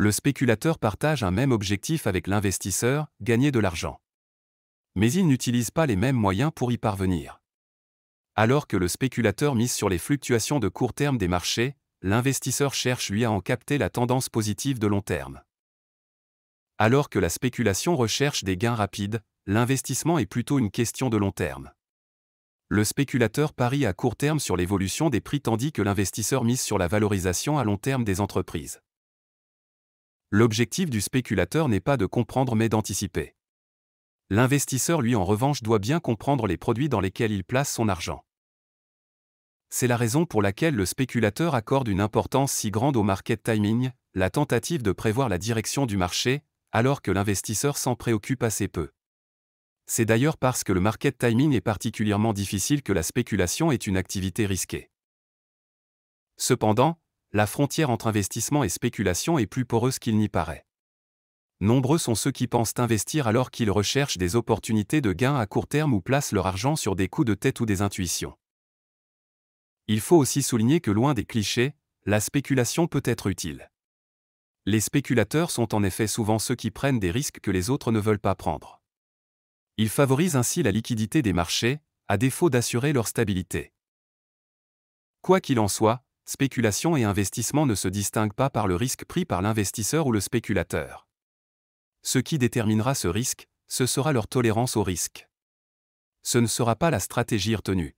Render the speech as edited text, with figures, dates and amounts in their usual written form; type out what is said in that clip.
Le spéculateur partage un même objectif avec l'investisseur, gagner de l'argent. Mais il n'utilise pas les mêmes moyens pour y parvenir. Alors que le spéculateur mise sur les fluctuations de court terme des marchés, l'investisseur cherche lui à en capter la tendance positive de long terme. Alors que la spéculation recherche des gains rapides, l'investissement est plutôt une question de long terme. Le spéculateur parie à court terme sur l'évolution des prix tandis que l'investisseur mise sur la valorisation à long terme des entreprises. L'objectif du spéculateur n'est pas de comprendre mais d'anticiper. L'investisseur lui en revanche doit bien comprendre les produits dans lesquels il place son argent. C'est la raison pour laquelle le spéculateur accorde une importance si grande au market timing, la tentative de prévoir la direction du marché, alors que l'investisseur s'en préoccupe assez peu. C'est d'ailleurs parce que le market timing est particulièrement difficile que la spéculation est une activité risquée. Cependant, la frontière entre investissement et spéculation est plus poreuse qu'il n'y paraît. Nombreux sont ceux qui pensent investir alors qu'ils recherchent des opportunités de gains à court terme ou placent leur argent sur des coups de tête ou des intuitions. Il faut aussi souligner que loin des clichés, la spéculation peut être utile. Les spéculateurs sont en effet souvent ceux qui prennent des risques que les autres ne veulent pas prendre. Ils favorisent ainsi la liquidité des marchés, à défaut d'assurer leur stabilité. Quoi qu'il en soit, spéculation et investissement ne se distinguent pas par le risque pris par l'investisseur ou le spéculateur. Ce qui déterminera ce risque, ce sera leur tolérance au risque. Ce ne sera pas la stratégie retenue.